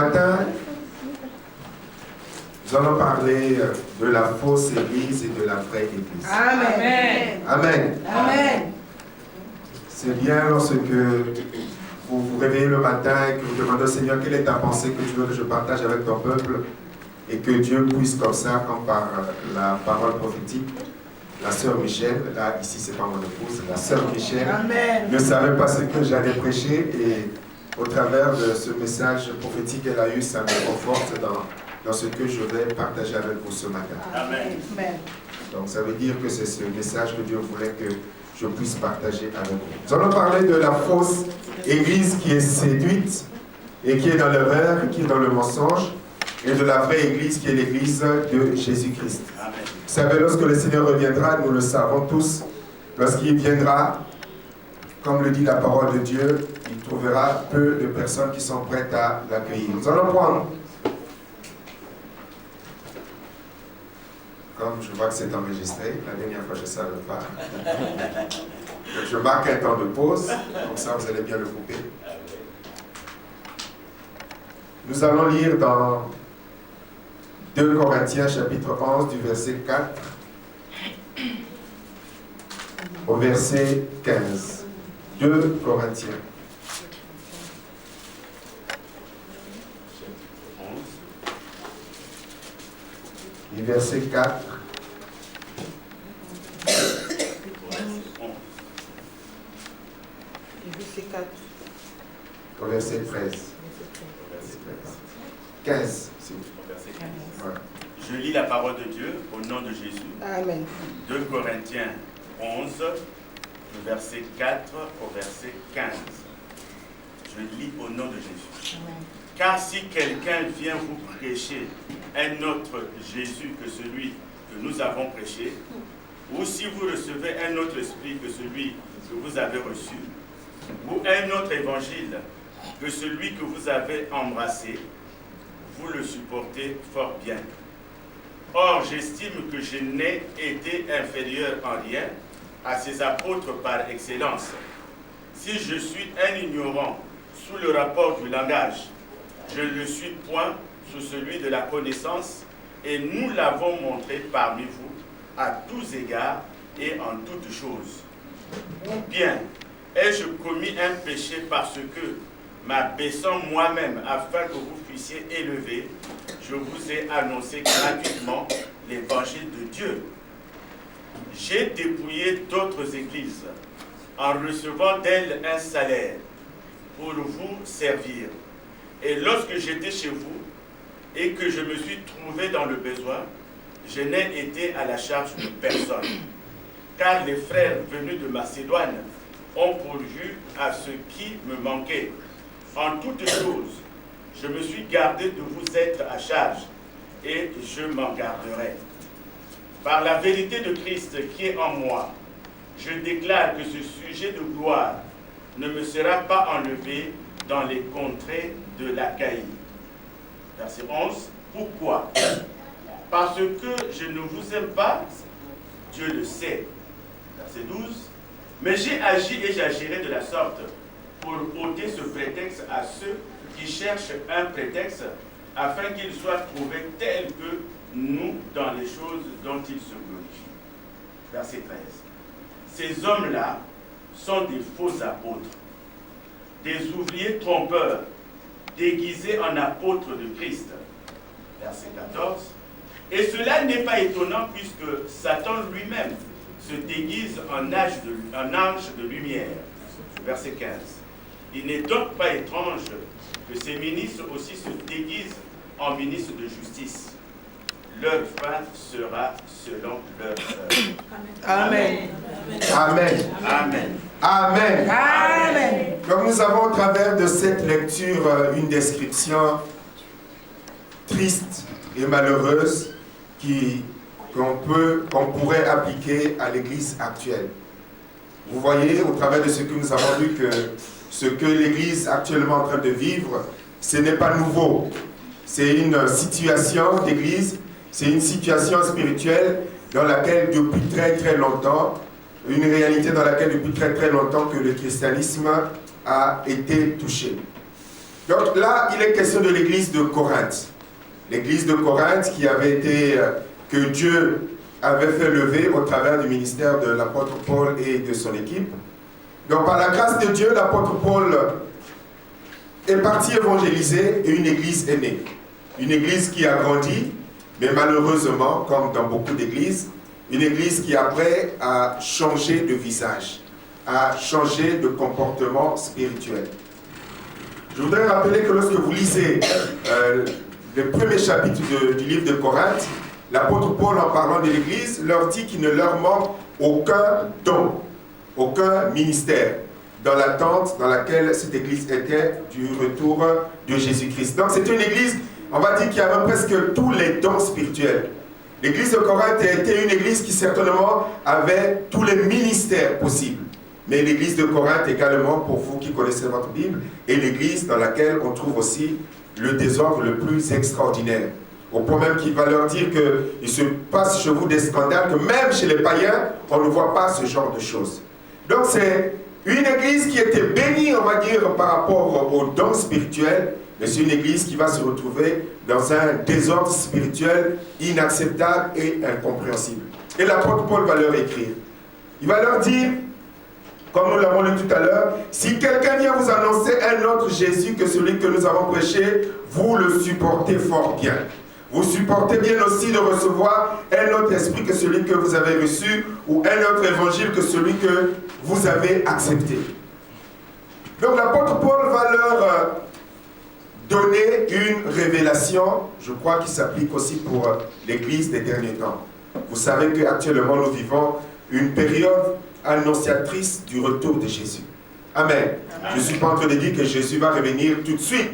matin, nous allons parler de la fausse église et de la vraie église. Amen. Amen. Amen. C'est bien lorsque vous vous réveillez le matin et que vous demandez au Seigneur quelle est ta pensée que tu veux que je partage avec ton peuple et que Dieu puisse comme ça, comme par la parole prophétique, la sœur Michel, là ici c'est pas mon épouse, la sœur Michel Amen. ne savait pas ce que j'allais prêcher et au travers de ce message prophétique qu'elle a eu, ça me conforte dans ce que je vais partager avec vous ce matin. Amen. Donc ça veut dire que c'est ce message que Dieu voulait que je puisse partager avec vous. Nous allons parler de la fausse église qui est séduite et qui est dans l'erreur, qui est dans le mensonge, et de la vraie église qui est l'église de Jésus-Christ. Vous savez, lorsque le Seigneur reviendra, nous le savons tous, lorsqu'il viendra, comme le dit la parole de Dieu, il trouvera peu de personnes qui sont prêtes à l'accueillir. Nous allons prendre, comme je vois que c'est enregistré, la dernière fois je ne savais pas, donc je marque un temps de pause, comme ça vous allez bien le couper. Nous allons lire dans 2 Corinthiens chapitre 11 du verset 4 au verset 15. 2 Corinthiens. Du verset 4 au verset 13. 15. Voilà. Je lis la parole de Dieu au nom de Jésus. Amen. 2 Corinthiens 11, du verset 4 au verset 15. Je lis au nom de Jésus. Amen. Car si quelqu'un vient vous prêcher un autre Jésus que celui que nous avons prêché, ou si vous recevez un autre esprit que celui que vous avez reçu, ou un autre évangile que celui que vous avez embrassé, vous le supportez fort bien. Or, j'estime que je n'ai été inférieur en rien à ces apôtres par excellence. Si je suis un ignorant sous le rapport du langage, je ne le suis point sous celui de la connaissance, et nous l'avons montré parmi vous à tous égards et en toutes choses. Ou bien, ai-je commis un péché parce que, m'abaissant moi-même afin que vous puissiez élever, je vous ai annoncé gratuitement l'évangile de Dieu. J'ai dépouillé d'autres églises en recevant d'elles un salaire pour vous servir. Et lorsque j'étais chez vous et que je me suis trouvé dans le besoin, je n'ai été à la charge de personne. Car les frères venus de Macédoine ont pourvu à ce qui me manquait. En toutes choses, je me suis gardé de vous être à charge, et je m'en garderai. Par la vérité de Christ qui est en moi, je déclare que ce sujet de gloire ne me sera pas enlevé dans les contrées de l'Achaïe. Verset 11. Pourquoi? Parce que je ne vous aime pas, Dieu le sait. Verset 12. Mais j'ai agi et j'agirai de la sorte pour ôter ce prétexte à ceux qui cherchent un prétexte afin qu'ils soient trouvés tels que nous dans les choses dont ils se glorifient. Verset 13. Ces hommes-là sont des faux apôtres, des ouvriers trompeurs, déguisés en apôtres de Christ. Verset 14. Et cela n'est pas étonnant puisque Satan lui-même se déguise en ange de lumière. Verset 15. Il n'est donc pas étrange que ces ministres aussi se déguisent en ministres de justice. Leur fin sera selon leur œuvre. Amen. Amen. Amen. Amen. Amen. Donc nous avons au travers de cette lecture une description triste et malheureuse qu'on pourrait appliquer à l'Église actuelle. Vous voyez au travers de ce que nous avons vu que ce que l'Église actuellement est en train de vivre, ce n'est pas nouveau. C'est une situation d'Église, c'est une situation spirituelle dans laquelle depuis très très longtemps, une réalité dans laquelle depuis très très longtemps que le christianisme a été touché. Donc là, il est question de l'église de Corinthe. L'église de Corinthe qui avait été, que Dieu avait fait lever au travers du ministère de l'apôtre Paul et de son équipe. Donc par la grâce de Dieu, l'apôtre Paul est parti évangéliser et une église est née. Une église qui a grandi, mais malheureusement, comme dans beaucoup d'églises, une église qui après a changé de visage, a changé de comportement spirituel. Je voudrais rappeler que lorsque vous lisez le premier chapitre du livre de Corinthe, l'apôtre Paul, en parlant de l'église, leur dit qu'il ne leur manque aucun don, aucun ministère, dans l'attente dans laquelle cette église était du retour de Jésus-Christ. Donc c'est une église, on va dire, qui avait presque tous les dons spirituels. L'église de Corinthe était une église qui certainement avait tous les ministères possibles. Mais l'église de Corinthe également, pour vous qui connaissez votre Bible, est l'église dans laquelle on trouve aussi le désordre le plus extraordinaire. Au point même qu'il va leur dire qu'il se passe chez vous des scandales, que même chez les païens, on ne voit pas ce genre de choses. Donc c'est une église qui était bénie, on va dire, par rapport aux dons spirituels, mais c'est une église qui va se retrouver dans un désordre spirituel inacceptable et incompréhensible. Et l'apôtre Paul va leur écrire. Il va leur dire, comme nous l'avons lu tout à l'heure, si quelqu'un vient vous annoncer un autre Jésus que celui que nous avons prêché, vous le supportez fort bien. Vous supportez bien aussi de recevoir un autre esprit que celui que vous avez reçu ou un autre évangile que celui que vous avez accepté. Donc l'apôtre Paul va leur donner une révélation, je crois, qui s'applique aussi pour l'Église des derniers temps. Vous savez qu'actuellement nous vivons une période annonciatrice du retour de Jésus. Amen. Amen. Je ne suis pas en train de dire que Jésus va revenir tout de suite.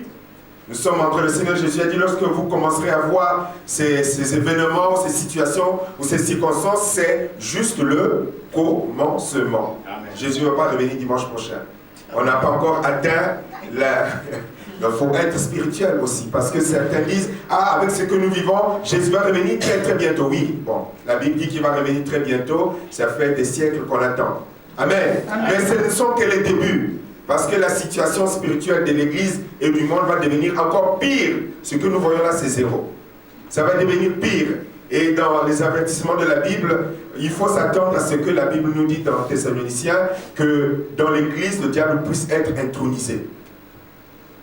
Nous sommes en train, le Seigneur Jésus a dit, lorsque vous commencerez à voir ces événements, ces situations ou ces circonstances, c'est juste le commencement. Amen. Jésus ne va pas revenir dimanche prochain. On n'a pas encore atteint la... Il faut être spirituel aussi, parce que certains disent, ah, avec ce que nous vivons, Jésus va revenir très très bientôt. Oui, bon, la Bible dit qu'il va revenir très bientôt, ça fait des siècles qu'on attend. Amen. Amen. Mais ce ne sont que les débuts, parce que la situation spirituelle de l'Église et du monde va devenir encore pire. Ce que nous voyons là, c'est zéro. Ça va devenir pire. Et dans les avertissements de la Bible, il faut s'attendre à ce que la Bible nous dit dans Thessaloniciens, que dans l'Église, le diable puisse être intronisé.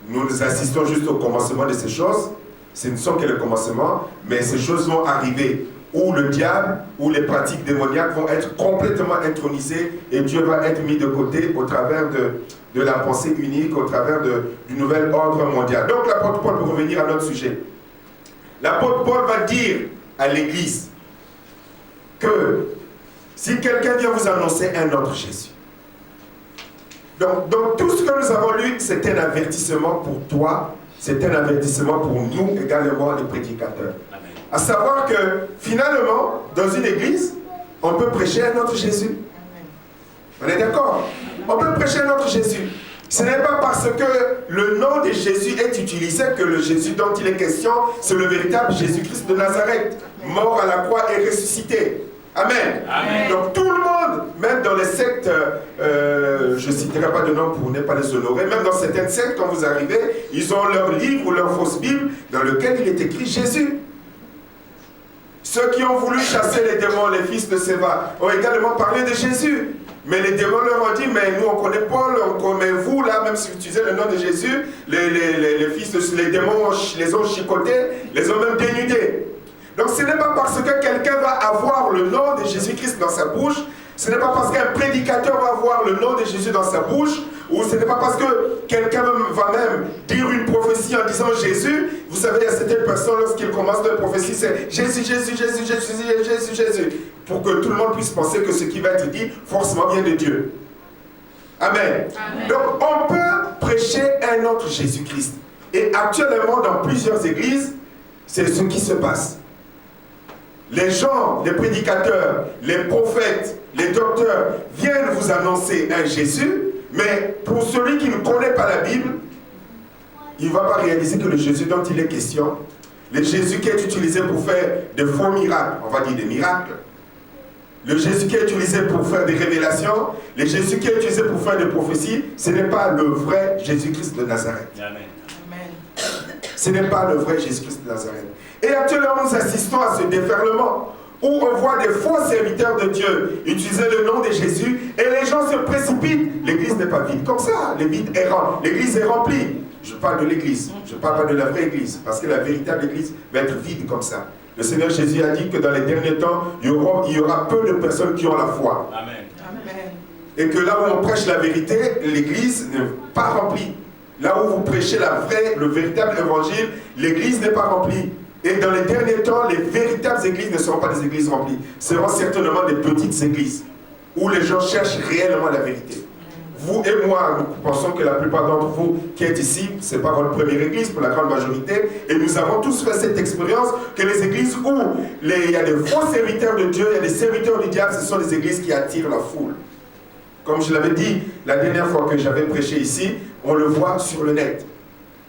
Nous assistons juste au commencement de ces choses. Ce ne sont que le commencement, mais ces choses vont arriver où le diable, où les pratiques démoniaques vont être complètement intronisées et Dieu va être mis de côté au travers de la pensée unique, au travers du nouvel ordre mondial. Donc l'apôtre Paul, pour revenir à notre sujet, l'apôtre Paul va dire à l'Église que si quelqu'un vient vous annoncer un autre Jésus, donc tout ce que nous avons lu, c'est un avertissement pour toi, c'est un avertissement pour nous également, les prédicateurs. Amen. À savoir que finalement, dans une église, on peut prêcher un autre Jésus. Amen. On est d'accord? On peut prêcher un autre Jésus. Ce n'est pas parce que le nom de Jésus est utilisé que le Jésus dont il est question, c'est le véritable Jésus-Christ de Nazareth, mort à la croix et ressuscité. Amen. Amen. Donc tout le monde, même dans les sectes, je ne citerai pas de nom pour ne pas les honorer, même dans certaines sectes, quand vous arrivez, ils ont leur livre ou leur fausse Bible dans lequel il est écrit Jésus. Ceux qui ont voulu chasser les démons, les fils de Séva, ont également parlé de Jésus. Mais les démons leur ont dit, mais nous on connaît Paul, mais vous là, même si vous utilisez le nom de Jésus, les démons les ont chicotés, les ont même dénudés. Donc ce n'est pas parce que quelqu'un va avoir le nom de Jésus-Christ dans sa bouche, ce n'est pas parce qu'un prédicateur va avoir le nom de Jésus dans sa bouche, ou ce n'est pas parce que quelqu'un va même dire une prophétie en disant Jésus. Vous savez, il y a certaines personnes, lorsqu'ils commencent leur prophétie, c'est Jésus, Jésus, Jésus, Jésus, Jésus, Jésus, pour que tout le monde puisse penser que ce qui va être dit forcément vient de Dieu. Amen. Amen. Donc on peut prêcher un autre Jésus-Christ. Et actuellement, dans plusieurs églises, c'est ce qui se passe. Les gens, les prédicateurs, les prophètes, les docteurs viennent vous annoncer un Jésus, mais pour celui qui ne connaît pas la Bible, il ne va pas réaliser que le Jésus dont il est question, le Jésus qui est utilisé pour faire de faux miracles, on va dire des miracles, le Jésus qui est utilisé pour faire des révélations, le Jésus qui est utilisé pour faire des prophéties, ce n'est pas le vrai Jésus-Christ de Nazareth. Amen. Ce n'est pas le vrai Jésus-Christ de Nazareth. Et actuellement, nous assistons à ce déferlement où on voit des faux serviteurs de Dieu utiliser le nom de Jésus et les gens se précipitent. L'église n'est pas vide comme ça, l'église est remplie. Je parle de l'église, je ne parle pas de la vraie église, parce que la véritable église va être vide comme ça. Le Seigneur Jésus a dit que dans les derniers temps, il y aura peu de personnes qui ont la foi. Amen. Amen. Et que là où on prêche la vérité, l'église n'est pas remplie. Là où vous prêchez le véritable évangile, l'église n'est pas remplie. Et dans les derniers temps, les véritables églises ne seront pas des églises remplies. Ce seront certainement des petites églises où les gens cherchent réellement la vérité. Vous et moi, nous pensons que la plupart d'entre vous qui êtes ici, ce n'est pas votre première église pour la grande majorité. Et nous avons tous fait cette expérience que les églises où il y a des faux serviteurs de Dieu, il y a des serviteurs du diable, ce sont des églises qui attirent la foule. Comme je l'avais dit la dernière fois que j'avais prêché ici, on le voit sur le net.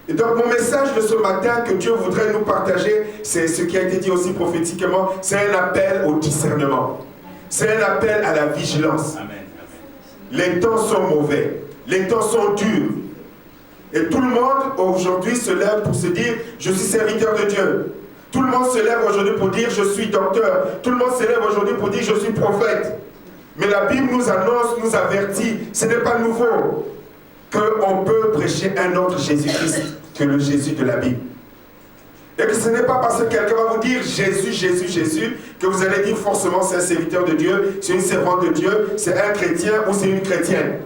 Et donc mon message de ce matin que Dieu voudrait nous partager, c'est ce qui a été dit aussi prophétiquement, c'est un appel au discernement. C'est un appel à la vigilance. Amen. Les temps sont mauvais, les temps sont durs. Et tout le monde aujourd'hui se lève pour se dire, je suis serviteur de Dieu. Tout le monde se lève aujourd'hui pour dire, je suis docteur. Tout le monde se lève aujourd'hui pour dire, je suis prophète. Mais la Bible nous annonce, nous avertit, ce n'est pas nouveau, qu'on peut prêcher un autre Jésus-Christ que le Jésus de la Bible. Et que ce n'est pas parce que quelqu'un va vous dire Jésus, Jésus, Jésus, que vous allez dire forcément c'est un serviteur de Dieu, c'est une servante de Dieu, c'est un chrétien ou c'est une chrétienne.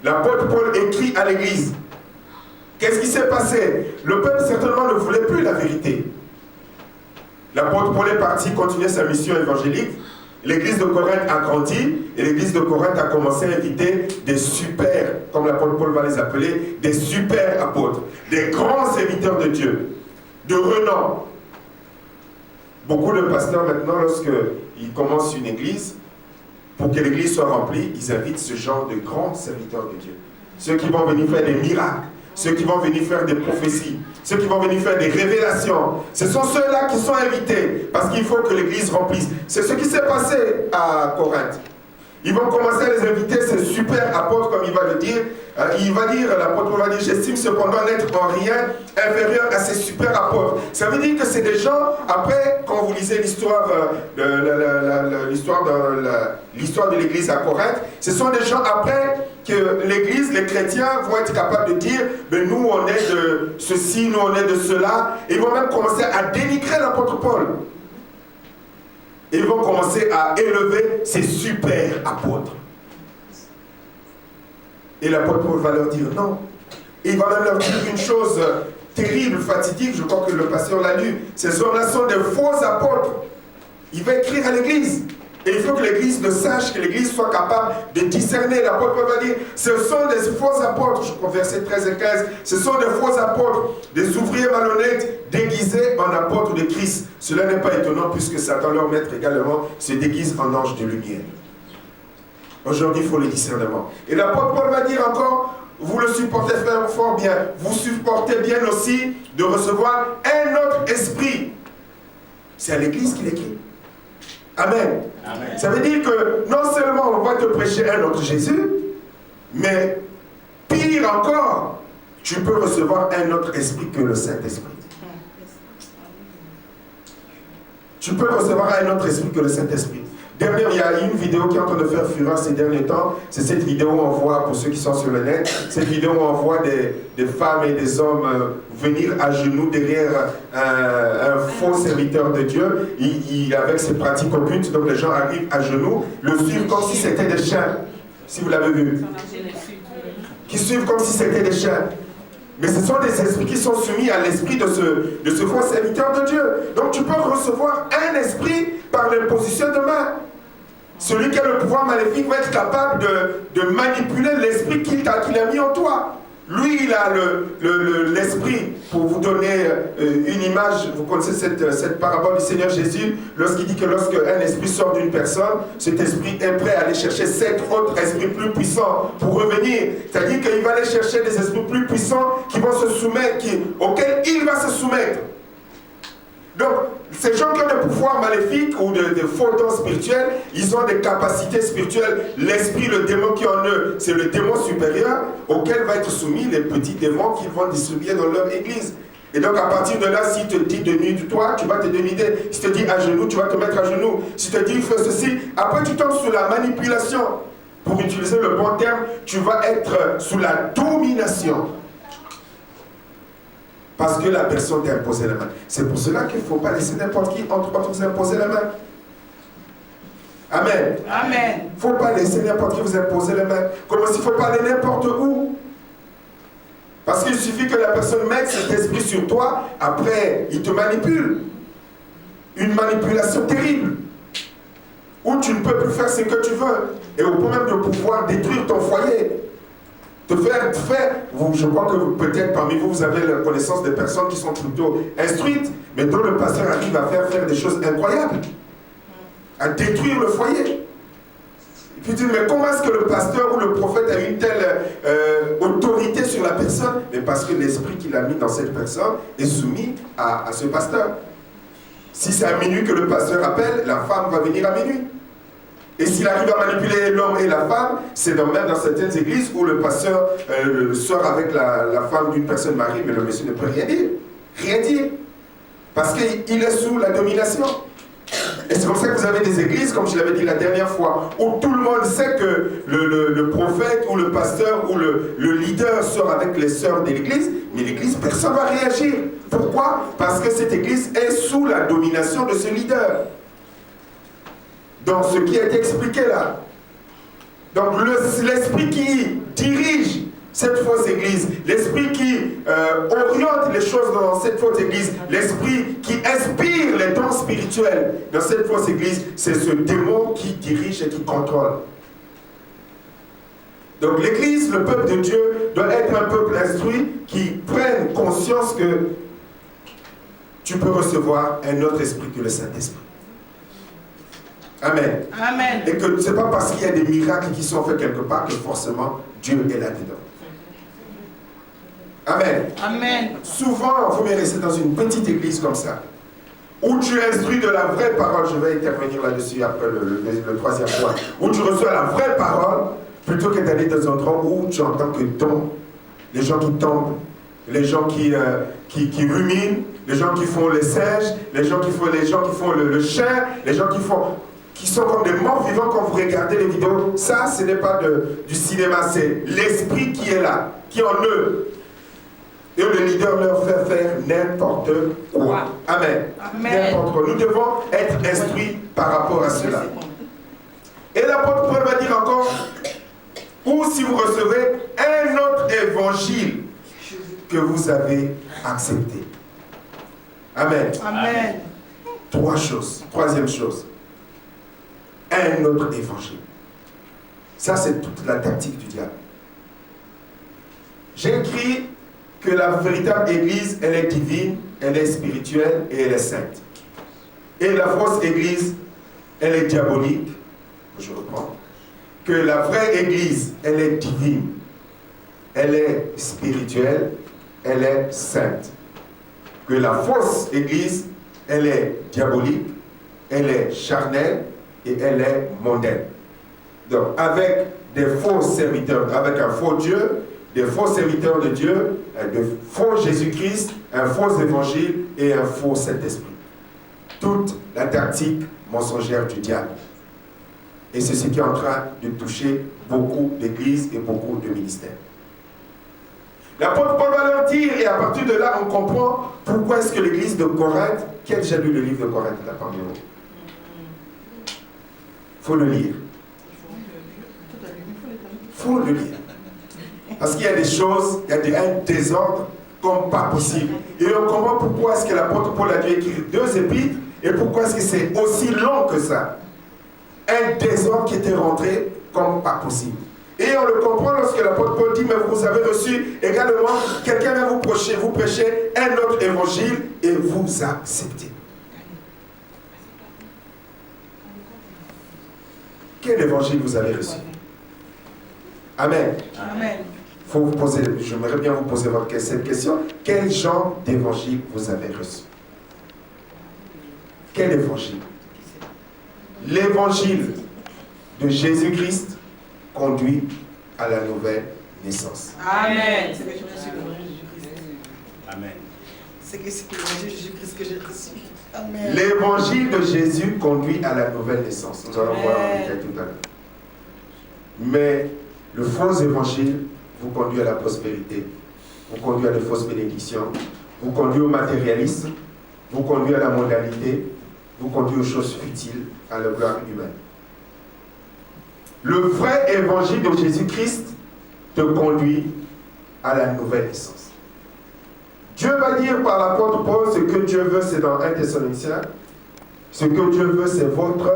L'apôtre Paul écrit à l'église. Qu'est-ce qui s'est passé? Le peuple certainement ne voulait plus la vérité. L'apôtre Paul est parti continuer sa mission évangélique. L'église de Corinthe a grandi et l'église de Corinthe a commencé à inviter des super, comme l'apôtre Paul va les appeler, des super apôtres, des grands serviteurs de Dieu, de renom. Beaucoup de pasteurs maintenant, lorsqu'ils commencent une église, pour que l'église soit remplie, ils invitent ce genre de grands serviteurs de Dieu. Ceux qui vont venir faire des miracles, ceux qui vont venir faire des prophéties, ceux qui vont venir faire des révélations. Ce sont ceux-là qui sont invités parce qu'il faut que l'église remplisse. C'est ce qui s'est passé à Corinthe. Ils vont commencer à les inviter, ces super apôtres, comme il va le dire. L'apôtre va dire, j'estime cependant n'être en rien inférieur à ces super apôtres. Ça veut dire que c'est des gens, après, quand vous lisez l'histoire de l'église à Corinthe, ce sont des gens après que l'église, les chrétiens vont être capables de dire, mais nous on est de ceci, nous on est de cela. Et ils vont même commencer à dénigrer l'apôtre Paul. Ils vont commencer à élever ces super apôtres. Et l'apôtre Paul va leur dire non. Et il va même leur dire une chose terrible, fatidique, je crois que le pasteur l'a lu. Ces hommes-là sont des faux apôtres. Il va écrire à l'église. Et il faut que l'église le sache, que l'église soit capable de discerner. L'apôtre Paul va dire, ce sont des faux apôtres, je crois versets 13 et 15, ce sont des faux apôtres, des ouvriers malhonnêtes déguisés en apôtres de Christ. Cela n'est pas étonnant puisque Satan, leur maître également, se déguise en ange de lumière. Aujourd'hui, il faut le discernement. Et l'apôtre Paul va dire encore, vous le supportez fort bien, vous supportez bien aussi de recevoir un autre esprit. C'est à l'église qu'il écrit. Amen. Amen. Ça veut dire que non seulement on va te prêcher un autre Jésus, mais pire encore, tu peux recevoir un autre esprit que le Saint-Esprit. Tu peux recevoir un autre esprit que le Saint-Esprit. Dernière, il y a une vidéo qui est en train de faire fureur ces derniers temps. C'est cette vidéo où on voit, pour ceux qui sont sur le net, cette vidéo où on voit des femmes et des hommes venir à genoux derrière un faux serviteur de Dieu. Avec ses pratiques occultes, donc les gens arrivent à genoux, le suivent comme si c'était des chiens. Si vous l'avez vu. Qui suivent comme si c'était des chiens. Mais ce sont des esprits qui sont soumis à l'esprit de ce faux serviteur de Dieu. Donc tu peux recevoir un esprit par l'imposition de main. Celui qui a le pouvoir maléfique va être capable de manipuler l'esprit qu'il a mis en toi. Lui, il a l'esprit, pour vous donner une image, vous connaissez cette parabole du Seigneur Jésus, lorsqu'il dit que lorsqu'un esprit sort d'une personne, cet esprit est prêt à aller chercher 7 autres esprits plus puissants pour revenir. C'est-à-dire qu'il va aller chercher des esprits plus puissants qui vont se soumettre, auxquels il va se soumettre. Donc, ces gens qui ont des pouvoirs maléfiques ou des faux dons spirituels, ils ont des capacités spirituelles. L'esprit, le démon qui est en eux, c'est le démon supérieur auquel va être soumis les petits démons qu'ils vont distribuer dans leur église. Et donc à partir de là, s'il te dit dénude-toi, tu vas te dénuder. S'il te dit à genoux, tu vas te mettre à genoux. S'il te dit fais ceci, après tu tombes sous la manipulation. Pour utiliser le bon terme, tu vas être sous la domination. Parce que la personne t'a imposé la main. C'est pour cela qu'il ne faut pas laisser n'importe qui entre vous imposer la main. Amen. Amen. Il ne faut pas laisser n'importe qui vous imposer la main. Comme s'il ne faut pas aller n'importe où. Parce qu'il suffit que la personne mette cet esprit sur toi, après, il te manipule. Une manipulation terrible. Où tu ne peux plus faire ce que tu veux. Et au point même de pouvoir détruire ton foyer. Te faire, je crois que peut-être parmi vous, vous avez la connaissance des personnes qui sont plutôt instruites, mais dont le pasteur arrive à faire des choses incroyables. À détruire le foyer. Et puis tu dis, mais comment est-ce que le pasteur ou le prophète a une telle autorité sur la personne? Mais parce que l'esprit qu'il a mis dans cette personne est soumis à ce pasteur. Si c'est à minuit que le pasteur appelle, la femme va venir à minuit. Et s'il arrive à manipuler l'homme et la femme, c'est même dans certaines églises où le pasteur sort avec la femme d'une personne mariée, mais le monsieur ne peut rien dire. Rien dire. Parce qu'il est sous la domination. Et c'est comme ça que vous avez des églises, comme je l'avais dit la dernière fois, où tout le monde sait que le prophète ou le pasteur ou le leader sort avec les sœurs de l'église, mais l'église, personne ne va réagir. Pourquoi? Parce que cette église est sous la domination de ce leader. Donc ce qui est expliqué là. Donc l'esprit qui dirige cette fausse église, l'esprit qui oriente les choses dans cette fausse église, l'esprit qui inspire les dons spirituels dans cette fausse église, c'est ce démon qui dirige et qui contrôle. Donc l'église, le peuple de Dieu, doit être un peuple instruit qui prenne conscience que tu peux recevoir un autre esprit que le Saint-Esprit. Amen. Amen. Et que ce n'est pas parce qu'il y a des miracles qui sont faits quelque part que forcément Dieu est là-dedans. Amen. Amen. Souvent, vous me restez dans une petite église comme ça, où tu instruis de la vraie parole. Je vais intervenir là-dessus après le troisième point. Où tu reçois la vraie parole, plutôt que d'aller dans un endroit où tu entends que les gens qui tombent, les gens qui ruminent, les gens qui font les singes, les gens qui font le chien, les gens qui sont comme des morts vivants quand vous regardez les vidéos. Ça, ce n'est pas du cinéma, c'est l'esprit qui est là, qui est en eux. Et le leader leur fait faire n'importe quoi. Amen. N'importe quoi. Nous devons être instruits par rapport à cela. Et l'apôtre Paul va dire encore, ou si vous recevez un autre évangile que vous avez accepté. Amen. Amen. Trois choses. Troisième chose. Un autre évangile. Ça, c'est toute la tactique du diable. J'ai écrit que la véritable église, elle est divine, elle est spirituelle et elle est sainte. Et la fausse église, elle est diabolique. Je reprends. Que la vraie église, elle est divine, elle est spirituelle, elle est sainte. Que la fausse église, elle est diabolique, elle est charnelle et elle est mondaine. Donc, avec des faux serviteurs, avec un faux Dieu, des faux serviteurs de Dieu, de faux Jésus-Christ, un faux évangile et un faux Saint-Esprit. Toute la tactique mensongère du diable. Et c'est ce qui est en train de toucher beaucoup d'églises et beaucoup de ministères. L'apôtre Paul va leur dire, et à partir de là, on comprend pourquoi est-ce que l'église de Corinthe, qui a déjà lu le livre de Corinthe là parmi vous? Il faut le lire. Il faut le lire. Parce qu'il y a des choses, il y a un désordre comme pas possible. Et on comprend pourquoi est-ce que l'apôtre Paul a dû écrire 2 épîtres et pourquoi est-ce que c'est aussi long que ça. Un désordre qui était rentré comme pas possible. Et on le comprend lorsque l'apôtre Paul dit, mais vous avez reçu également, quelqu'un vient vous prêcher un autre évangile et vous acceptez. Quel évangile vous avez reçu? Amen. Amen. J'aimerais bien vous poser cette question. Quel genre d'évangile vous avez reçu? Quel évangile? L'évangile de Jésus-Christ conduit à la nouvelle naissance. Amen. Amen. C'est que c'est l'évangile de Jésus-Christ que j'ai reçu. Amen. L'évangile de Jésus conduit à la nouvelle naissance. Nous allons voir en détail tout à l'heure. Mais le faux évangile vous conduit à la prospérité, vous conduit à de fausses bénédictions, vous conduit au matérialisme, vous conduit à la mondanité, vous conduit aux choses futiles, à la gloire humaine. Le vrai évangile de Jésus-Christ te conduit à la nouvelle naissance. Dieu va dire par l'apôtre Paul, ce que Dieu veut, c'est dans 1 Thessaloniciens, ce que Dieu veut, c'est votre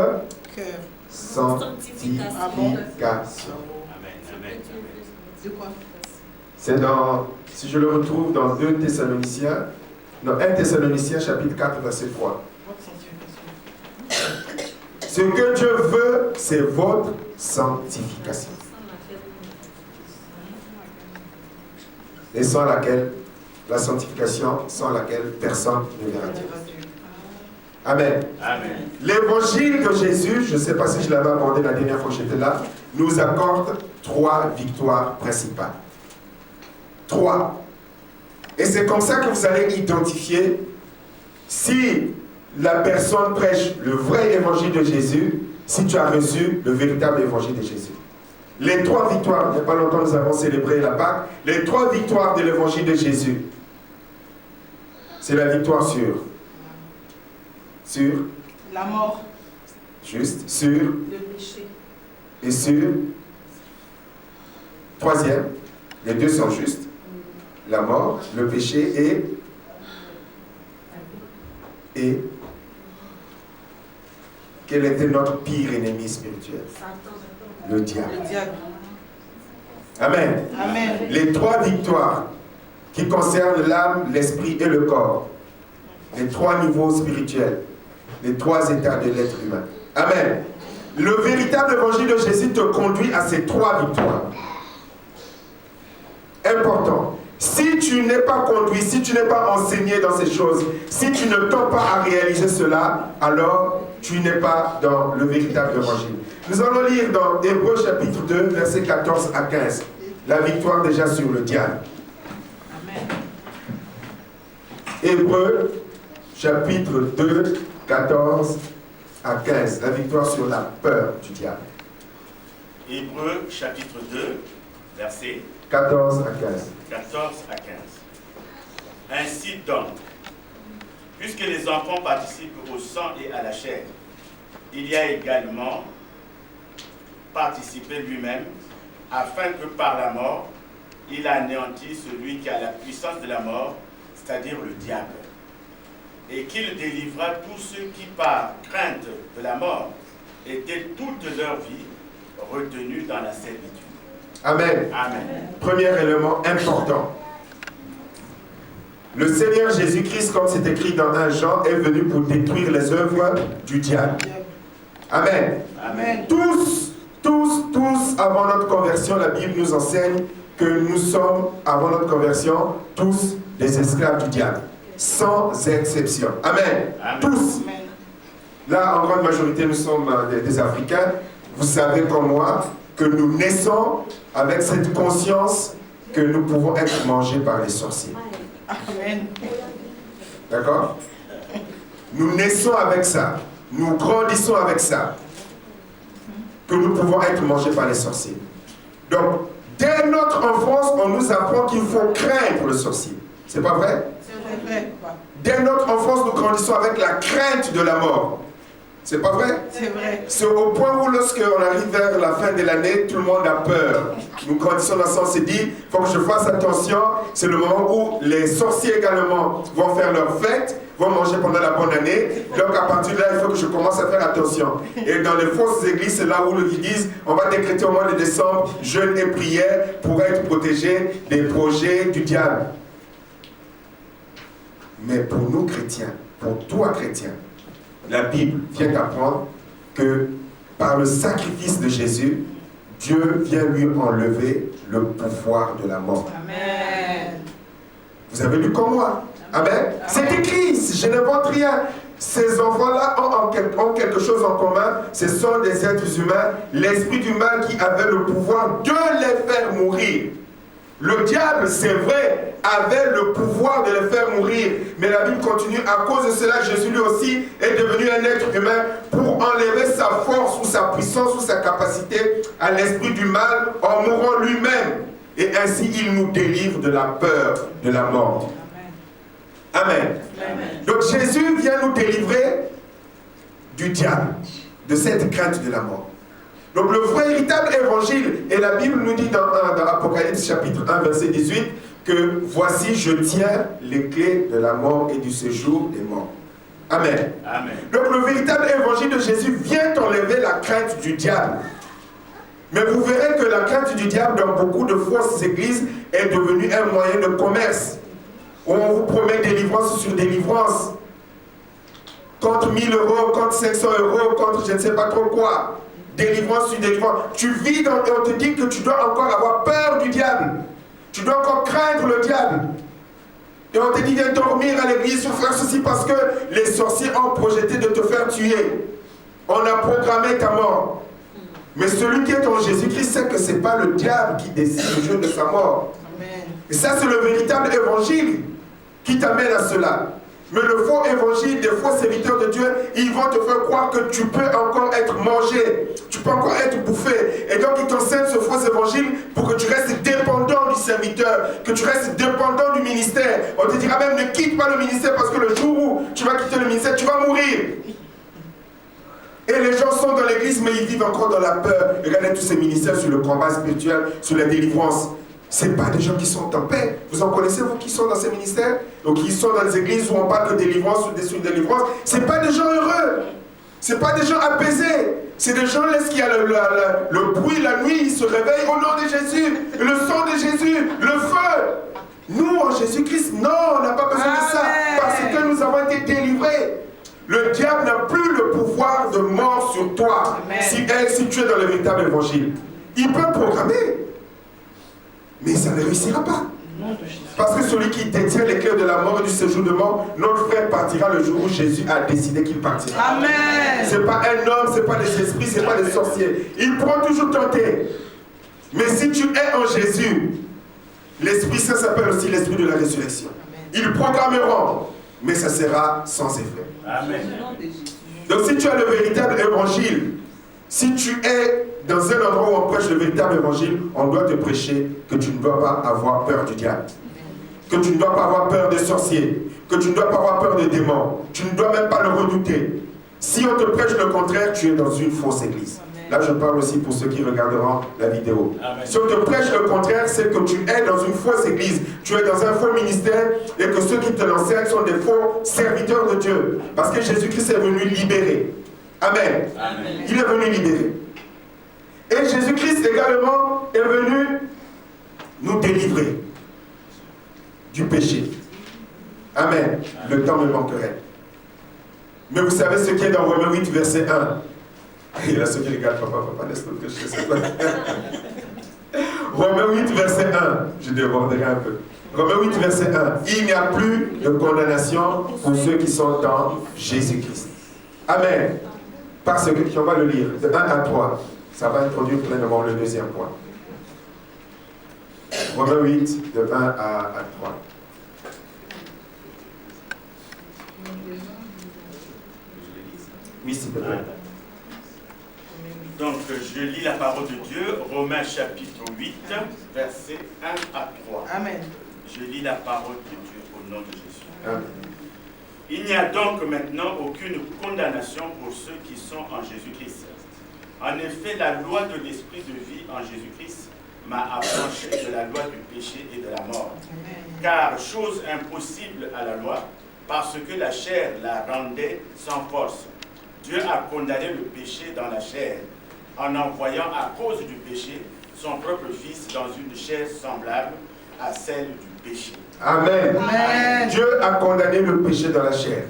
Cœur. sanctification. De quoi? C'est dans, si je le retrouve dans 2 Thessaloniciens, dans 1 Thessaloniciens chapitre 4, verset 3. Ce que Dieu veut, c'est votre sanctification. Et sans laquelle, la sanctification, sans laquelle personne ne verra Dieu. Amen. Amen. L'évangile de Jésus, je ne sais pas si je l'avais abordé la dernière fois que j'étais là, nous accorde 3 victoires principales. 3. Et c'est comme ça que vous allez identifier si la personne prêche le vrai évangile de Jésus, si tu as reçu le véritable évangile de Jésus. Les 3 victoires, il n'y a pas longtemps nous avons célébré la Pâque, les 3 victoires de l'évangile de Jésus. C'est la victoire sur la mort, juste, sur le péché et sur. 3e, les 2 sont justes. La mort, le péché et quel était notre pire ennemi spirituel? Le diable. le diable. Amen. Amen. Les 3 victoires qui concernent l'âme, l'esprit et le corps. Les 3 niveaux spirituels. Les 3 états de l'être humain. Amen. Le véritable évangile de Jésus te conduit à ces 3 victoires. Important. Si tu n'es pas conduit, si tu n'es pas enseigné dans ces choses, si tu ne tends pas à réaliser cela, alors tu n'es pas dans le véritable évangile. Nous allons lire dans Hébreux chapitre 2, versets 14 à 15. La victoire déjà sur le diable. Amen. Hébreux chapitre 2, 14 à 15. La victoire sur la peur du diable. Hébreux chapitre 2, versets 14 à 15. 14 à 15. Ainsi donc, puisque les enfants participent au sang et à la chair, il y a également participé lui-même, afin que par la mort, il anéantisse celui qui a la puissance de la mort, c'est-à-dire le diable, et qu'il délivra tous ceux qui, par crainte de la mort, étaient toute leur vie retenus dans la servitude. Amen. Amen. Premier élément important. Le Seigneur Jésus-Christ, comme c'est écrit dans 1 Jean, est venu pour détruire les œuvres du diable. Amen. Amen. Tous, avant notre conversion, la Bible nous enseigne que nous sommes, avant notre conversion, tous des esclaves du diable. Sans exception. Amen. Amen. Tous. Amen. Là, en grande majorité, nous sommes des Africains. Vous savez comme moi que nous naissons avec cette conscience que nous pouvons être mangés par les sorciers. Amen. D'accord? Nous naissons avec ça. Nous grandissons avec ça. Que nous pouvons être mangés par les sorciers. Donc, dès notre enfance, on nous apprend qu'il faut craindre le sorcier. C'est pas vrai? C'est vrai. Dès notre enfance, nous grandissons avec la crainte de la mort. C'est pas vrai? C'est vrai. C'est au point où lorsqu'on arrive vers la fin de l'année, tout le monde a peur. Nous grandissons dans le sens, on s'est dit, il faut que je fasse attention. C'est le moment où les sorciers également vont faire leur fête, vont manger pendant la bonne année. Donc à partir de là, il faut que je commence à faire attention. Et dans les fausses églises, c'est là où ils disent, on va décréter au mois de décembre, jeûne et prière pour être protégé des projets du diable. Mais pour nous chrétiens, pour toi chrétien, la Bible vient d'apprendre que par le sacrifice de Jésus, Dieu vient lui enlever le pouvoir de la mort. Amen. Vous avez lu comme moi? Amen. C'est écrit, je n'invente rien. Ces enfants-là ont quelque chose en commun. Ce sont des êtres humains. L'esprit du mal qui avait le pouvoir de les faire mourir Le diable, c'est vrai, avait le pouvoir de les faire mourir. Mais la Bible continue, à cause de cela, Jésus lui aussi est devenu un être humain pour enlever sa force ou sa puissance ou sa capacité à l'esprit du mal en mourant lui-même. Et ainsi, il nous délivre de la peur de la mort. Amen. Amen. Donc Jésus vient nous délivrer du diable, de cette crainte de la mort. Donc le véritable évangile, et la Bible nous dit dans Apocalypse chapitre 1 verset 18 que voici je tiens les clés de la mort et du séjour des morts. Amen. Amen. Donc le véritable évangile de Jésus vient enlever la crainte du diable. Mais vous verrez que la crainte du diable dans beaucoup de fausses églises est devenue un moyen de commerce. Où on vous promet délivrance sur délivrance. Contre 1000 euros, contre 500 euros, contre je ne sais pas trop quoi. Délivrance sur délivrance. Tu vis dans, et on te dit que tu dois encore avoir peur du diable. Tu dois encore craindre le diable. Et on te dit de dormir à l'église ou faire ceci parce que les sorciers ont projeté de te faire tuer. On a programmé ta mort. Mais celui qui est en Jésus-Christ sait que ce n'est pas le diable qui décide le jour de sa mort. Amen. Et ça, c'est le véritable évangile qui t'amène à cela. Mais le faux évangile des faux serviteurs de Dieu, ils vont te faire croire que tu peux encore être mangé, tu peux encore être bouffé. Et donc ils t'enseignent ce faux évangile pour que tu restes dépendant du serviteur, que tu restes dépendant du ministère. On te dira même ne quitte pas le ministère parce que le jour où tu vas quitter le ministère, tu vas mourir. Et les gens sont dans l'église mais ils vivent encore dans la peur. Regardez tous ces ministères sur le combat spirituel, sur la délivrance. Ce n'est pas des gens qui sont en paix. Vous en connaissez, vous, qui sont dans ces ministères? Donc, qui sont dans les églises où on parle de délivrance ou de délivrance. Ce n'est pas des gens heureux. Ce n'est pas des gens apaisés. C'est des gens, laissent qu'il y a le bruit la nuit, ils se réveillent au nom de Jésus. Le sang de Jésus, le feu. Nous, en Jésus-Christ, non, on n'a pas besoin de ça. Parce que nous avons été délivrés. Le diable n'a plus le pouvoir de mort sur toi. Si tu es dans le véritable évangile. Il peut programmer. Mais ça ne réussira pas. Parce que celui qui détient les clés de la mort et du séjour de mort, notre frère partira le jour où Jésus a décidé qu'il partira. Amen. Ce n'est pas un homme, ce n'est pas des esprits, ce n'est pas des sorciers. Ils pourront toujours tenter. Mais si tu es en Jésus, l'Esprit Saint s'appelle aussi l'Esprit de la résurrection. Ils programmeront, mais ça sera sans effet. Amen. Donc si tu as le véritable évangile, si tu es dans un endroit où on prêche le véritable évangile, on doit te prêcher que tu ne dois pas avoir peur du diable, que tu ne dois pas avoir peur des sorciers, que tu ne dois pas avoir peur des démons, tu ne dois même pas le redouter. Si on te prêche le contraire, tu es dans une fausse église. Là, je parle aussi pour ceux qui regarderont la vidéo. Amen. Si on te prêche le contraire, c'est que tu es dans une fausse église, tu es dans un faux ministère et que ceux qui te l'enseignent sont des faux serviteurs de Dieu. Parce que Jésus-Christ est venu libérer. Amen. Amen. Il est venu libérer. Et Jésus-Christ également est venu nous délivrer du péché. Amen. Le temps me manquerait. Mais vous savez ce qui est dans Romains 8, verset 1. Il y a ceux qui regardent, papa, laisse-le que je sais pas. Romains 8, verset 1. Je déborderai un peu. Romains 8, verset 1. Il n'y a plus de condamnation pour ceux qui sont dans Jésus-Christ. Amen. Parce que, on va le lire, de 1 à 3. Ça va introduire pleinement le deuxième point. Romains 8, de 1 à 3. Oui, s'il te plaît. Donc, je lis la parole de Dieu, Romains chapitre 8, versets 1 à 3. Amen. Je lis la parole de Dieu au nom de Jésus. Amen. Il n'y a donc maintenant aucune condamnation pour ceux qui sont en Jésus-Christ. En effet, la loi de l'esprit de vie en Jésus-Christ m'a affranchi de la loi du péché et de la mort. Car chose impossible à la loi, parce que la chair la rendait sans force. Dieu a condamné le péché dans la chair, en envoyant à cause du péché son propre Fils dans une chair semblable à celle du péché. Amen. Amen. Dieu a condamné le péché dans la chair.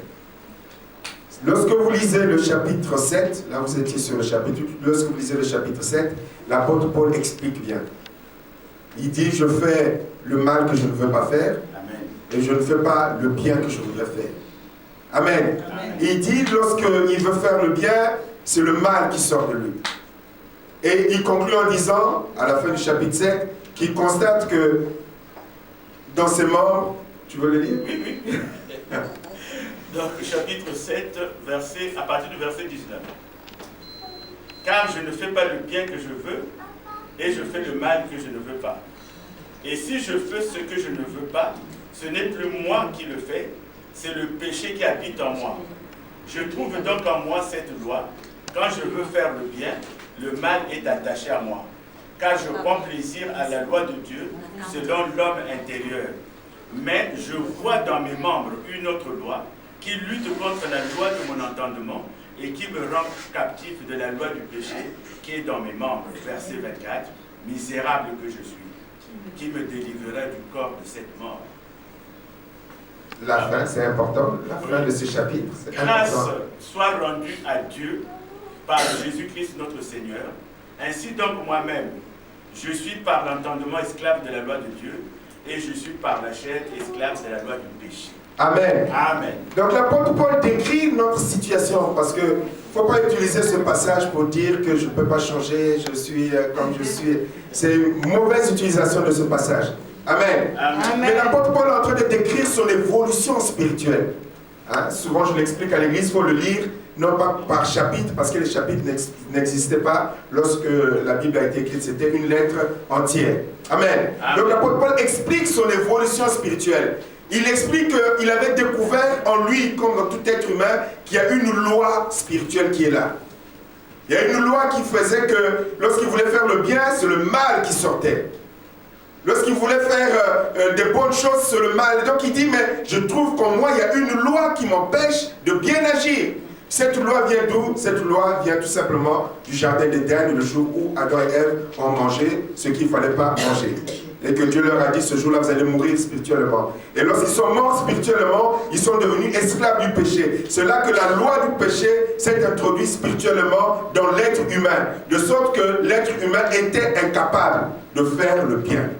Lorsque vous lisez le chapitre 7, là vous étiez sur le chapitre 8, lorsque vous lisez le chapitre 7, l'apôtre Paul explique bien. Il dit, je fais le mal que je ne veux pas faire. Amen. Et je ne fais pas le bien que je voudrais faire. Amen. Amen. Il dit, lorsqu'il veut faire le bien, c'est le mal qui sort de lui. Et il conclut en disant, à la fin du chapitre 7, qu'il constate que dans ses membres. Tu veux le lire? Oui, oui. Donc, chapitre 7, à partir du verset 19. Car je ne fais pas le bien que je veux, et je fais le mal que je ne veux pas. Et si je fais ce que je ne veux pas, ce n'est plus moi qui le fais, c'est le péché qui habite en moi. Je trouve donc en moi cette loi. Quand je veux faire le bien, le mal est attaché à moi. Car je prends plaisir à la loi de Dieu selon l'homme intérieur. Mais je vois dans mes membres une autre loi qui lutte contre la loi de mon entendement et qui me rend captif de la loi du péché qui est dans mes membres. Verset 24. Misérable que je suis, qui me délivrera du corps de cette mort. La fin, c'est important. La fin de ce chapitre, c'est Grâce important. soit rendue à Dieu par Jésus-Christ notre Seigneur. Ainsi donc moi-même, je suis par l'entendement esclave de la loi de Dieu et je suis par la chair esclave de la loi du péché. Amen. Amen. Donc l'apôtre Paul décrit notre situation parce qu'il ne faut pas utiliser ce passage pour dire que je ne peux pas changer, je suis comme je suis. C'est une mauvaise utilisation de ce passage. Amen. Amen. Mais l'apôtre Paul est en train de décrire son évolution spirituelle. Hein? Souvent je l'explique à l'église, il faut le lire, non pas par chapitre, parce que les chapitres n'existaient pas lorsque la Bible a été écrite, c'était une lettre entière. Amen. Amen. Donc l'apôtre Paul explique son évolution spirituelle. Il explique qu'il avait découvert en lui, comme dans tout être humain, qu'il y a une loi spirituelle qui est là. Il y a une loi qui faisait que lorsqu'il voulait faire le bien, c'est le mal qui sortait. Lorsqu'il voulait faire des bonnes choses, c'est le mal. Donc il dit, mais je trouve qu'en moi, il y a une loi qui m'empêche de bien agir. Cette loi vient d'où? Cette loi vient tout simplement du jardin d'Éden, le jour où Adam et Ève ont mangé ce qu'il ne fallait pas manger. Et que Dieu leur a dit, ce jour-là, vous allez mourir spirituellement. Et lorsqu'ils sont morts spirituellement, ils sont devenus esclaves du péché. C'est là que la loi du péché s'est introduite spirituellement dans l'être humain. De sorte que l'être humain était incapable de faire le bien.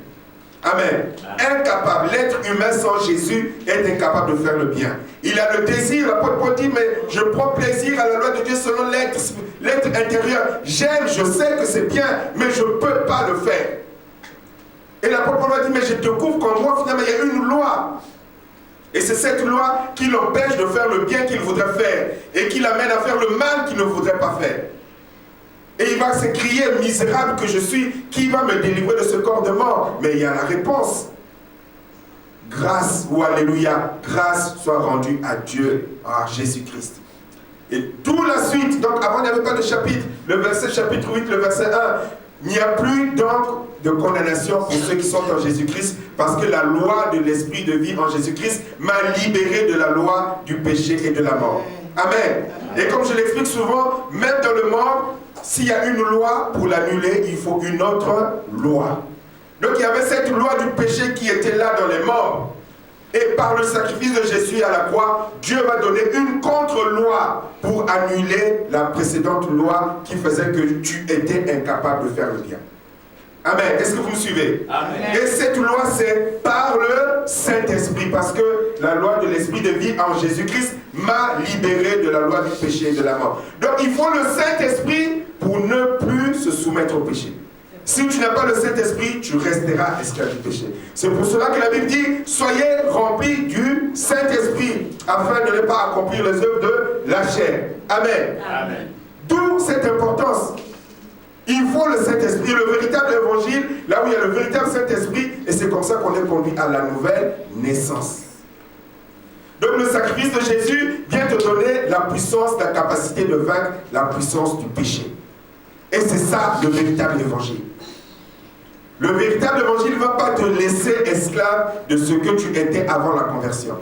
Amen. Incapable. L'être humain sans Jésus est incapable de faire le bien. Il a le désir, l'apôtre Paul dit, mais je prends plaisir à la loi de Dieu selon l'être intérieur. J'aime, je sais que c'est bien, mais je ne peux pas le faire. Et l'apôtre Paul a dit, mais je découvre qu'en moi, finalement, il y a une loi. Et c'est cette loi qui l'empêche de faire le bien qu'il voudrait faire et qui l'amène à faire le mal qu'il ne voudrait pas faire. Et il va s'écrier, misérable que je suis, qui va me délivrer de ce corps de mort? Mais il y a la réponse. Grâce ou alléluia, grâce soit rendue à Dieu, à Jésus-Christ. Et tout la suite, donc avant il n'y avait pas de chapitre, le verset chapitre 8, le verset 1, il n'y a plus donc de condamnation pour ceux qui sont en Jésus-Christ, parce que la loi de l'esprit de vie en Jésus-Christ m'a libéré de la loi du péché et de la mort. Amen. Et comme je l'explique souvent, même dans le monde, s'il y a une loi, pour l'annuler, il faut une autre loi. Donc il y avait cette loi du péché qui était là dans les membres. Et par le sacrifice de Jésus à la croix, Dieu va donner une contre-loi pour annuler la précédente loi qui faisait que tu étais incapable de faire le bien. Amen. Est-ce que vous me suivez? Amen. Et cette loi, c'est par le Saint-Esprit, parce que la loi de l'Esprit de vie en Jésus-Christ m'a libéré de la loi du péché et de la mort. Donc il faut le Saint-Esprit pour ne plus se soumettre au péché. Si tu n'as pas le Saint-Esprit, tu resteras esclave du péché. C'est pour cela que la Bible dit, soyez remplis du Saint-Esprit, afin de ne pas accomplir les œuvres de la chair. Amen. Amen. D'où cette importance. Il faut le Saint-Esprit, le véritable évangile, là où il y a le véritable Saint-Esprit, et c'est comme ça qu'on est conduit à la nouvelle naissance. Donc le sacrifice de Jésus vient te donner la puissance, la capacité de vaincre la puissance du péché. Et c'est ça le véritable évangile. Le véritable évangile ne va pas te laisser esclave de ce que tu étais avant la conversion.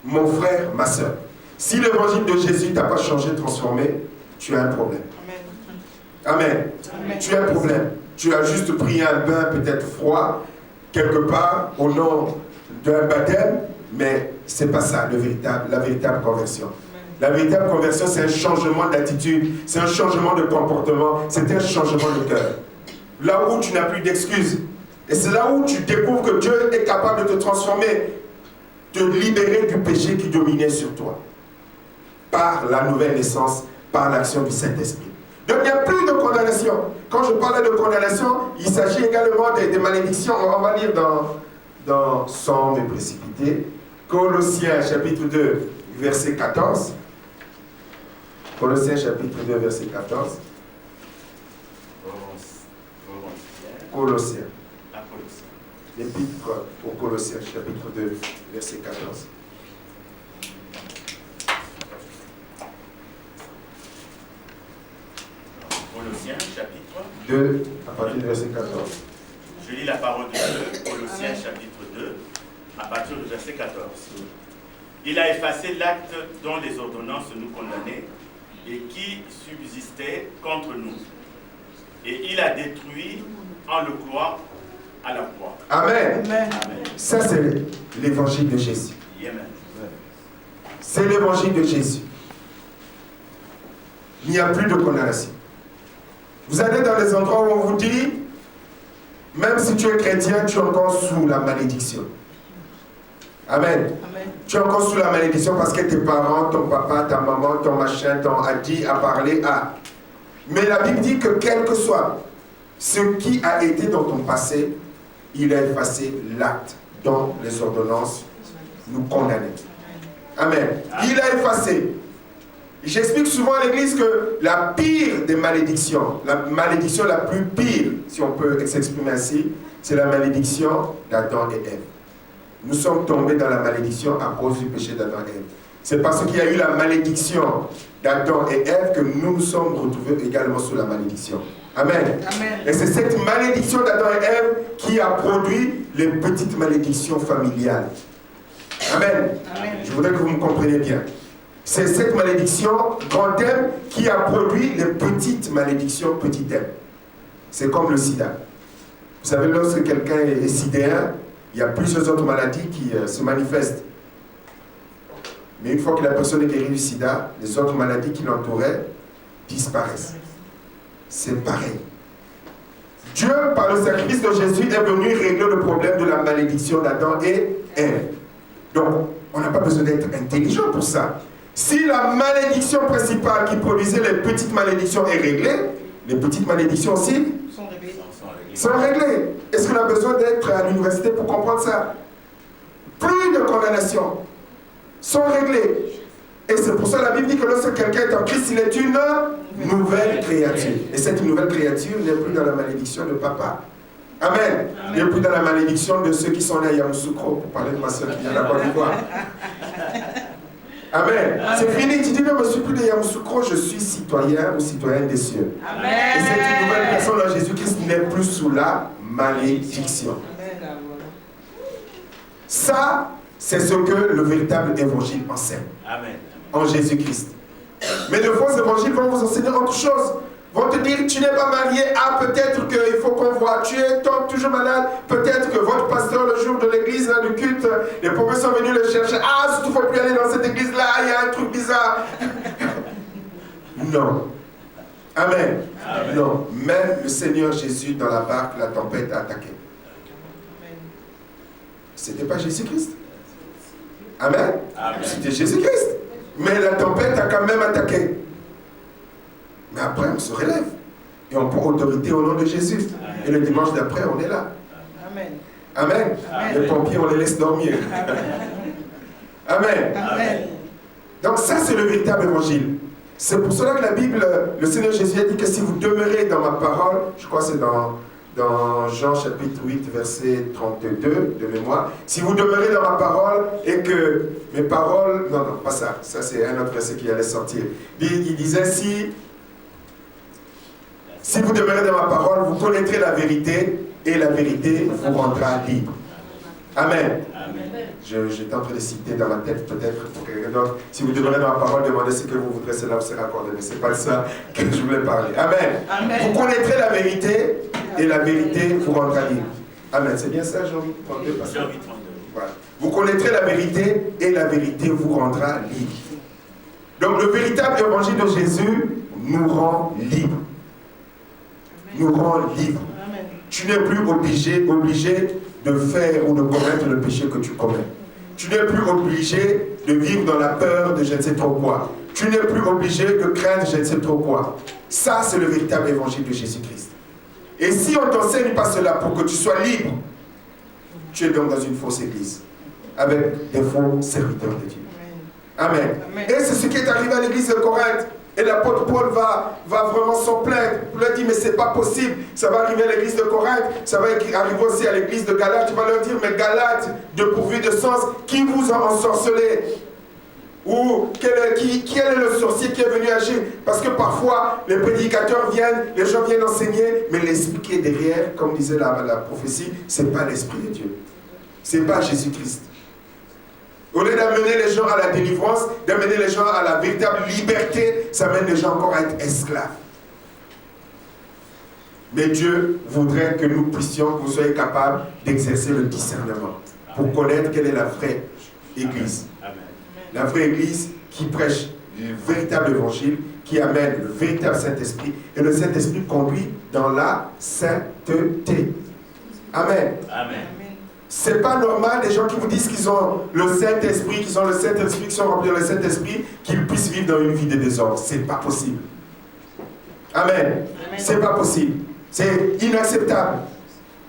Mon frère, ma soeur, si l'évangile de Jésus ne t'a pas changé, transformé, tu as un problème. Amen. Amen. Tu as un problème. Tu as juste pris un bain peut-être froid, quelque part, au nom d'un baptême, mais ce n'est pas ça la véritable conversion. La véritable conversion, c'est un changement d'attitude, c'est un changement de comportement, c'est un changement de cœur. Là où tu n'as plus d'excuses. Et c'est là où tu découvres que Dieu est capable de te transformer, de libérer du péché qui dominait sur toi. Par la nouvelle naissance, par l'action du Saint-Esprit. Donc il n'y a plus de condamnation. Quand je parle de condamnation, il s'agit également des malédictions. On va lire dans sans me précipiter. Colossiens chapitre 2, verset 14. Colossiens chapitre 2, verset 14. Colossiens. L'épître aux Colossiens, chapitre 2, verset 14. Colossiens, chapitre 2, à partir du verset 14. Je lis la parole de Dieu, Colossiens, chapitre 2, à partir du verset 14. Il a effacé l'acte dont les ordonnances nous condamnaient et qui subsistait contre nous. Et il a détruit en le clouant à la croix. Amen. Amen. Amen. Ça, c'est l'évangile de Jésus. Amen. C'est l'évangile de Jésus. Il n'y a plus de condamnation. Vous allez dans les endroits où on vous dit, même si tu es chrétien, tu es encore sous la malédiction. Amen. Amen. Tu es encore sous la malédiction parce que tes parents, ton papa, ta maman, ton machin, t'ont dit, a parlé, a. Mais la Bible dit que quel que soit ce qui a été dans ton passé, il a effacé l'acte dont les ordonnances nous condamnaient. Amen. Il a effacé. J'explique souvent à l'église que la pire des malédictions, la malédiction la plus pire, si on peut s'exprimer ainsi, c'est la malédiction d'Adam et Ève. Nous sommes tombés dans la malédiction à cause du péché d'Adam et Ève. C'est parce qu'il y a eu la malédiction d'Adam et Ève que nous nous sommes retrouvés également sous la malédiction. Amen. Amen. Et c'est cette malédiction d'Adam et Ève qui a produit les petites malédictions familiales. Amen. Amen. Je voudrais que vous me compreniez bien. C'est cette malédiction, grand M, qui a produit les petites malédictions, petit M. C'est comme le sida. Vous savez, lorsque quelqu'un est sidéen, il y a plusieurs autres maladies qui se manifestent. Mais une fois que la personne est guérie du sida, les autres maladies qui l'entouraient disparaissent. C'est pareil. Dieu, par le sacrifice de Jésus, est venu régler le problème de la malédiction d'Adam et Ève. Donc, on n'a pas besoin d'être intelligent pour ça. Si la malédiction principale qui produisait les petites malédictions est réglée, les petites malédictions aussi sont réglées. Est-ce qu'on a besoin d'être à l'université pour comprendre ça? Plus de condamnation sont réglées. Et c'est pour ça que la Bible dit que lorsque quelqu'un est en Christ, il est une nouvelle créature. Et cette nouvelle créature n'est plus dans la malédiction de papa. Amen. Il n'est plus dans la malédiction de ceux qui sont nés à Yamoussoukro, pour parler de ma soeur qui vient de la Côte d'Ivoire. Amen. C'est fini. Tu dis, non, je ne suis plus de Yamoussoukro, je suis citoyen ou citoyenne des cieux. Amen. Et cette nouvelle personne en Jésus-Christ n'est plus sous la malédiction. Amen. Ça, c'est ce que le véritable évangile enseigne. Amen. En Jésus-Christ. Mais de faux évangiles vont vous enseigner autre chose. Vont te dire, tu n'es pas marié, ah peut-être qu'il faut qu'on voit, tu es toujours malade, peut-être que votre pasteur le jour de l'église, du culte, les pauvres sont venus le chercher, ah si tu ne faut plus aller dans cette église-là, il y a un truc bizarre. Non. Amen. Amen. Non. Même le Seigneur Jésus dans la barque, la tempête a attaqué. C'était pas Jésus-Christ. Amen. Amen. C'était Jésus-Christ. Mais la tempête a quand même attaqué. Mais après, on se relève. Et on prend autorité au nom de Jésus. Amen. Et le dimanche d'après, on est là. Amen. Amen. Amen. Les pompiers, on les laisse dormir. Amen. Amen. Donc ça, c'est le véritable évangile. C'est pour cela que la Bible, le Seigneur Jésus a dit que si vous demeurez dans ma parole, je crois que c'est dans Jean chapitre 8, verset 32 de mémoire, si vous demeurez dans ma parole et que mes paroles... Non, non, pas ça. Ça, c'est un autre verset qui allait sortir. Il disait, si vous demeurez dans ma parole, vous connaîtrez la vérité et la vérité vous rendra libre. Amen. J'étais en train de citer dans ma tête peut-être pour quelqu'un d'autre. Si vous demeurez dans ma parole, demandez ce que vous voudrez, cela vous sera accordé. Mais ce n'est pas de ça que je voulais parler. Amen. Amen. Vous connaîtrez la vérité et la vérité vous rendra libre. Amen. C'est bien ça, Jean 8, 32, parce que... Jean 8, 32. Voilà. Vous connaîtrez la vérité et la vérité vous rendra libre. Donc le véritable évangile de Jésus nous rend libres. Nous rend libres. Amen. Tu n'es plus obligé de faire ou de commettre le péché que tu commets. Tu n'es plus obligé de vivre dans la peur de je ne sais trop quoi. Tu n'es plus obligé de craindre je ne sais trop quoi. Ça, c'est le véritable évangile de Jésus-Christ. Et si on ne t'enseigne pas cela pour que tu sois libre, tu es donc dans une fausse église, avec des faux serviteurs de Dieu. Amen. Amen. Et c'est ce qui est arrivé à l'église de Corinthe. Et l'apôtre Paul va vraiment s'en plaindre. Il leur dit, mais c'est pas possible. Ça va arriver à l'église de Corinthe, ça va arriver aussi à l'église de Galate. Tu vas leur dire, mais Galate, dépourvu de sens, qui vous a ensorcelé? Ou quel est le sorcier qui est venu agir? Parce que parfois, les prédicateurs viennent, les gens viennent enseigner, mais l'esprit qui est derrière, comme disait la prophétie, ce n'est pas l'esprit de Dieu. Ce n'est pas Jésus-Christ. Au lieu d'amener les gens à la délivrance, d'amener les gens à la véritable liberté, ça amène les gens encore à être esclaves. Mais Dieu voudrait que nous puissions, que vous soyez capables d'exercer le discernement pour connaître quelle est la vraie église. La vraie église qui prêche le véritable évangile, qui amène le véritable Saint-Esprit, et le Saint-Esprit conduit dans la sainteté. Amen. Amen. C'est pas normal des gens qui vous disent qu'ils ont le Saint-Esprit, qu'ils sont remplis de le Saint-Esprit, qu'ils puissent vivre dans une vie de désordre. C'est pas possible. Amen. C'est pas possible. C'est inacceptable.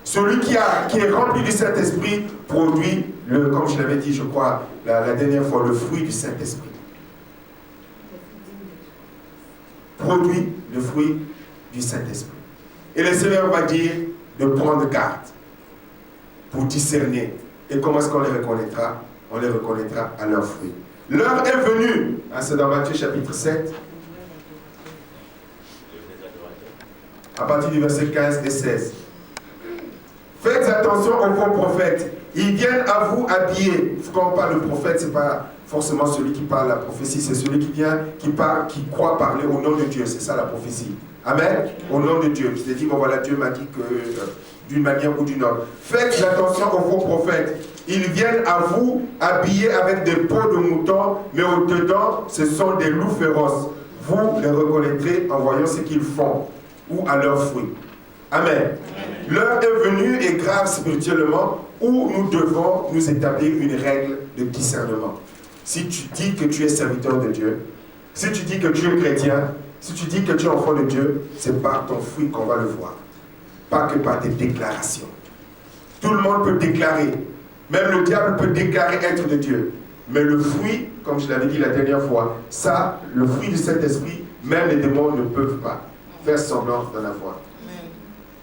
Celui qui est rempli du Saint-Esprit produit, comme je l'avais dit, je crois, la dernière fois, le fruit du Saint-Esprit. Produit le fruit du Saint-Esprit. Et le Seigneur va dire de prendre garde pour discerner. Et comment est-ce qu'on les reconnaîtra? On les reconnaîtra à leurs fruits. L'heure est venue, c'est dans Matthieu chapitre 7, à partir du verset 15 et 16. Faites attention aux faux prophètes. Ils viennent à vous habillés. Quand on parle de prophète, ce n'est pas forcément celui qui parle la prophétie, c'est celui qui vient, qui croit parler au nom de Dieu. C'est ça la prophétie. Amen. Au nom de Dieu. Je t'ai dit, bon voilà, Dieu m'a dit que d'une manière ou d'une autre. Faites attention aux faux prophètes. Ils viennent à vous habillés avec des peaux de mouton, mais au-dedans, ce sont des loups féroces. Vous les reconnaîtrez en voyant ce qu'ils font ou à leurs fruits. Amen. L'heure est venue et grave spirituellement où nous devons nous établir une règle de discernement. Si tu dis que tu es serviteur de Dieu, si tu dis que tu es chrétien, si tu dis que tu es enfant de Dieu, c'est par ton fruit qu'on va le voir. Pas que par tes déclarations. Tout le monde peut déclarer. Même le diable peut déclarer être de Dieu. Mais le fruit, comme je l'avais dit la dernière fois, ça, le fruit du Saint-Esprit, même les démons ne peuvent pas faire semblant d'en avoir.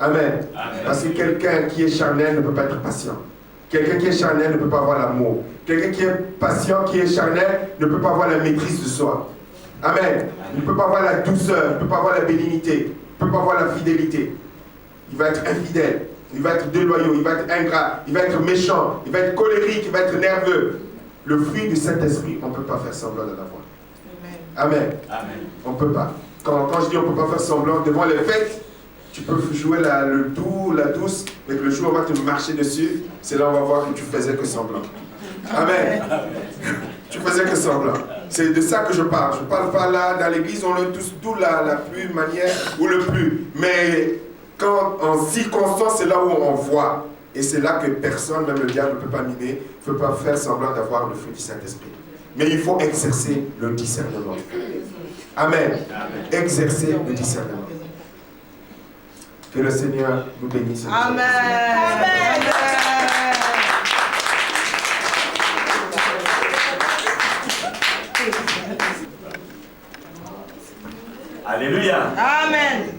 Amen. Amen. Parce que quelqu'un qui est charnel ne peut pas être patient. Quelqu'un qui est charnel ne peut pas avoir l'amour. Quelqu'un qui est patient, qui est charnel, ne peut pas avoir la maîtrise de soi. Amen. Il ne peut pas avoir la douceur, il ne peut pas avoir la bénignité, il ne peut pas avoir la fidélité. Il va être infidèle, il va être déloyaux, il va être ingrat, il va être méchant, il va être colérique, il va être nerveux. Le fruit du Saint-Esprit, on ne peut pas faire semblant d'en avoir. Amen. Amen. On ne peut pas. Quand je dis on ne peut pas faire semblant, devant les fêtes, tu peux jouer le doux, la douce, mais le jour où on va te marcher dessus, c'est là où on va voir que tu faisais que semblant. Amen. Tu faisais que semblant. C'est de ça que je parle. Je ne parle pas là, dans l'église, on est tous d'où la plus manière ou le plus. Mais quand en circonstance, c'est là où on voit. Et c'est là que personne, même le diable, ne peut pas mimer, ne peut pas faire semblant d'avoir le fruit du Saint-Esprit. Mais il faut exercer le discernement. Amen. Amen. Exercer le discernement. Que le Seigneur nous bénisse. Amen. Amen. Alléluia. Amen.